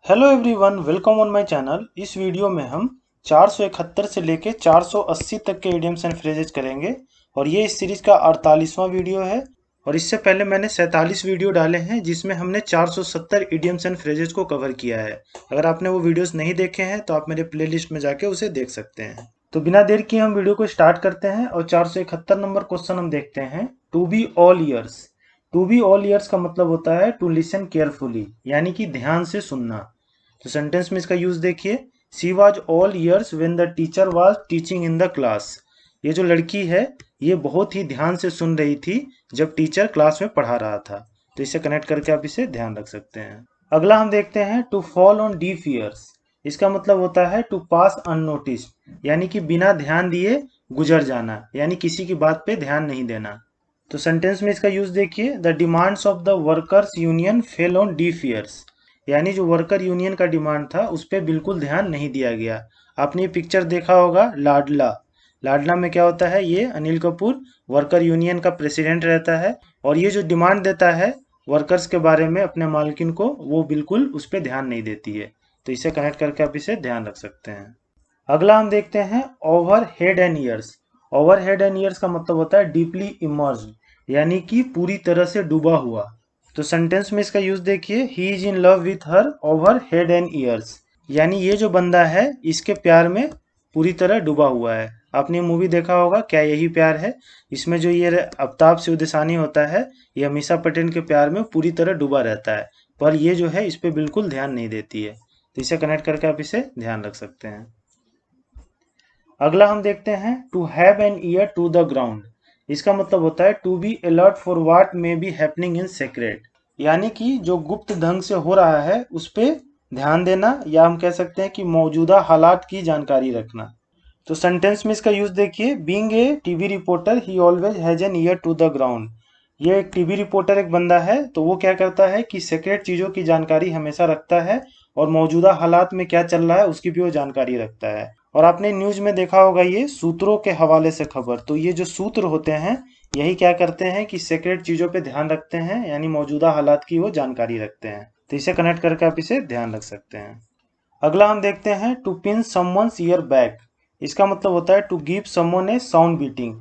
Hello everyone, welcome on my channel. इस video में हम 471 से लेके 480 तक के इडियम्स एंड फ्रेजेस करेंगे और ये इस सीरीज का 48वां वीडियो है। और इससे पहले मैंने 47 वीडियो डाले हैं जिसमें हमने 470 इडियम्स एंड फ्रेजेस को कवर किया है। अगर आपने वो वीडियोस नहीं देखे हैं तो आप मेरे प्लेलिस्ट में जाके उसे देख सकते हैं। तो बिना देर किए हम वीडियो को स्टार्ट करते हैं और 471 नंबर क्वेश्चन हम देखते हैं। To be all ears. To be all ears का मतलब होता है टू लिसन केयरफुली, यानी कि ध्यान से सुनना। तो सेंटेंस में इसका यूज देखिए। She was all ears when the teacher was teaching in the class. ये जो लड़की है ये बहुत ही ध्यान से सुन रही थी जब टीचर क्लास में पढ़ा रहा था। तो इसे कनेक्ट करके आप इसे ध्यान रख सकते हैं। अगला हम देखते हैं to fall on deaf ears. इसका मतलब होता है टू पास अननोटिस्ड, यानी कि बिना ध्यान दिए गुजर जाना, यानी किसी की बात पे ध्यान नहीं देना। तो सेंटेंस में इसका यूज देखिए। The demands of the workers union fell on deaf years, यानी जो वर्कर यूनियन का डिमांड था उस पर बिल्कुल ध्यान नहीं दिया गया। आपने ये पिक्चर देखा होगा लाडला। लाडला में क्या होता है, ये अनिल कपूर वर्कर यूनियन का प्रेसिडेंट रहता है और ये जो डिमांड देता है वर्कर्स के बारे में अपने मालकिन को, वो बिल्कुल उस पर ध्यान नहीं देती है। तो इसे कनेक्ट करके आप इसे ध्यान रख सकते हैं। अगला हम देखते हैं over head and years. Over head and years का मतलब होता है डीपली इमर्स्ड, यानी कि पूरी तरह से डूबा हुआ। तो सेंटेंस में इसका यूज देखिए। He is in love with her over head and years, यानी ये जो बंदा है इसके प्यार में पूरी तरह डूबा हुआ है। आपने मूवी देखा होगा क्या यही प्यार है। इसमें जो ये अमिताभ शिवदासानी होता है ये अमीषा पटेल के प्यार में पूरी तरह डूबा रहता है, पर ये जो है इस पे बिल्कुल ध्यान नहीं देती है। तो इसे कनेक्ट करके आप इसे ध्यान रख सकते हैं। अगला हम देखते हैं to have an ear to the ground. इसका मतलब होता है to be alert for what may be happening in secret, यानी कि जो गुप्त ढंग से हो रहा है उस पे ध्यान देना, या हम कह सकते हैं कि मौजूदा हालात की जानकारी रखना। तो सेंटेंस में इसका यूज देखिए। Being a TV reporter he always has an ear to the ground. ये एक टीवी रिपोर्टर एक बंदा है तो वो क्या करता है कि सीक्रेट चीजों की जानकारी हमेशा रखता है और मौजूदा हालात में क्या चल रहा है उसकी भी वो जानकारी रखता है। और आपने न्यूज में देखा होगा ये सूत्रों के हवाले से खबर। तो ये जो सूत्र होते हैं यही क्या करते हैं कि सीक्रेट चीजों पे ध्यान रखते हैं, यानी मौजूदा हालात की वो जानकारी रखते हैं। तो इसे कनेक्ट करके आप इसे ध्यान रख सकते हैं। अगला हम देखते हैं to pin someone's ear back. इसका मतलब होता है to give someone a sound beating,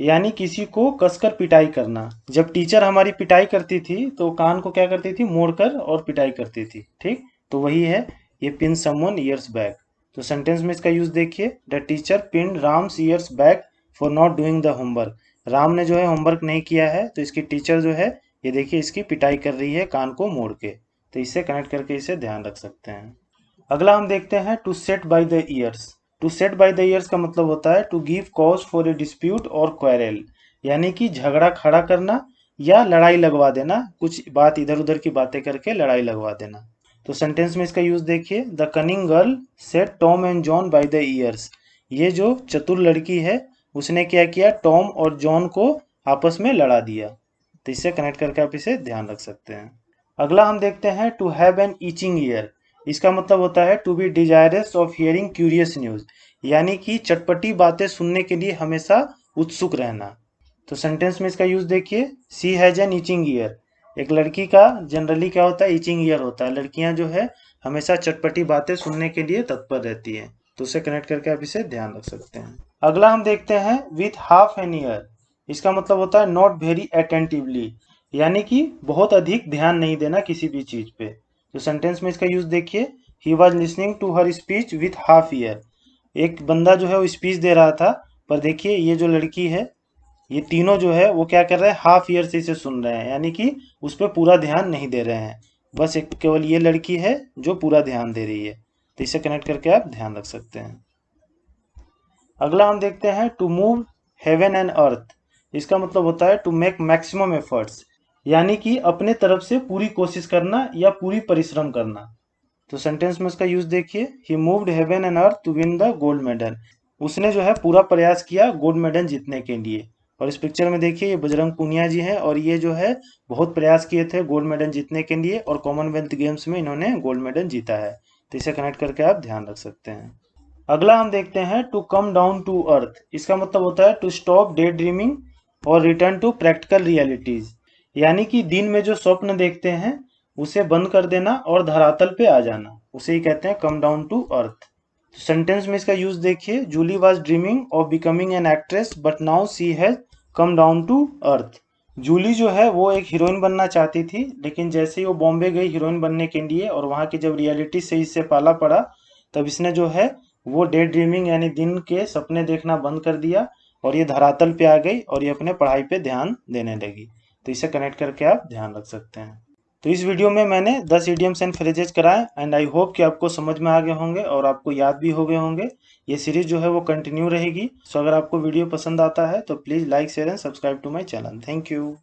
यानी किसी को कसकर पिटाई करना। जब टीचर हमारी पिटाई करती थी तो कान को क्या करती थी, मोड़कर और पिटाई करती थी। ठीक, तो वही है ये पिन समवन ईयर्स बैक। तो सेंटेंस में इसका यूज देखिए। The teacher pin Ram's years back for not doing the homework. Ram ने जो है होमवर्क नहीं किया है तो इसकी टीचर जो है ये देखिए इसकी पिटाई कर रही है कान को मोड़ के। तो इससे कनेक्ट करके इसे ध्यान रख सकते हैं। अगला हम देखते हैं to set by the ears. To set by the ears का मतलब होता है to give cause for a dispute और क्वेरल, यानी कि झगड़ा खड़ा करना या लड़ाई लगवा देना, कुछ बात इधर उधर की बातें करके लड़ाई लगवा देना। तो सेंटेंस में इसका यूज देखिए। The cunning girl set Tom and John bye the years. ये जो चतुर लड़की है उसने क्या किया, टॉम और जॉन को आपस में लड़ा दिया। तो इससे कनेक्ट करके आप इसे ध्यान रख सकते हैं। अगला हम देखते हैं to have an itching ear. इसका मतलब होता है to be desirous of hearing curious news, यानी कि चटपटी बातें सुनने के लिए हमेशा उत्सुक रहना। तो सेंटेंस में इसका यूज देखिए। सी हैज एन ईचिंग ईयर। एक लड़की का जनरली क्या होता है, ईचिंग ईयर होता है। लड़कियां जो है हमेशा चटपटी बातें सुनने के लिए तत्पर रहती हैं। तो उसे कनेक्ट करके आप इसे ध्यान रख सकते हैं। अगला हम देखते हैं विथ हाफ एन ईयर। इसका मतलब होता है नॉट वेरी अटेंटिवली, यानी कि बहुत अधिक ध्यान नहीं देना किसी भी चीज पे। तो सेंटेंस में इसका यूज देखिए। He was listening to her speech with half ear. एक बंदा जो है वो स्पीच दे रहा था, पर देखिए ये जो लड़की है ये तीनों जो है वो क्या कर रहे हैं, हाफ ईयर से इसे सुन रहे हैं, यानी कि उस पर पूरा ध्यान नहीं दे रहे हैं। बस एक केवल ये लड़की है जो पूरा ध्यान दे रही है। तो इसे कनेक्ट करके आप ध्यान रख सकते हैं। अगला हम देखते हैं to move heaven and earth. इसका मतलब होता है टू मेक मैक्सिमम एफर्ट्स, यानी कि अपने तरफ से पूरी कोशिश करना या पूरी परिश्रम करना। तो सेंटेंस में उसका यूज देखिए। He moved heaven and earth to win the gold medal. उसने जो है पूरा प्रयास किया गोल्ड मेडल जीतने के लिए। और इस पिक्चर में देखिए ये बजरंग पूनिया जी हैं और ये जो है बहुत प्रयास किए थे गोल्ड मेडल जीतने के लिए और कॉमनवेल्थ गेम्स में इन्होंने गोल्ड मेडल जीता है। तो इसे कनेक्ट करके आप ध्यान रख सकते हैं। अगला हम देखते हैं to come down to earth. इसका मतलब होता है टू स्टॉप डे ड्रीमिंग और रिटर्न टू प्रैक्टिकल रियलिटीज, यानी कि दिन में जो स्वप्न देखते हैं उसे बंद कर देना और धरातल पे आ जाना, उसे ही कहते हैं कम डाउन टू अर्थ। तो सेंटेंस में इसका यूज देखिए, Julie was dreaming of becoming an actress but now she has come down to earth. Julie जो है वो एक हीरोइन बनना चाहती थी, लेकिन जैसे ही वो बॉम्बे गई हीरोइन बनने के लिए और वहाँ की जब रियलिटी से इससे पाला पड़ा, तब इसने जो है वो डे ड्रीमिंग यानी दिन के सपने देखना बंद कर दिया और ये धरातल पे आ गई और ये अपने पढ़ाई पे ध्यान देने लगी। तो इसे कनेक्ट करके आप ध्यान रख सकते हैं। तो इस वीडियो में मैंने 10 इडियम्स एंड फ्रेजेज कराए एंड आई होप कि आपको समझ में आ गए होंगे और आपको याद भी हो गए होंगे। ये सीरीज जो है वो कंटिन्यू रहेगी। सो अगर आपको वीडियो पसंद आता है तो please like share and subscribe to my channel. Thank you.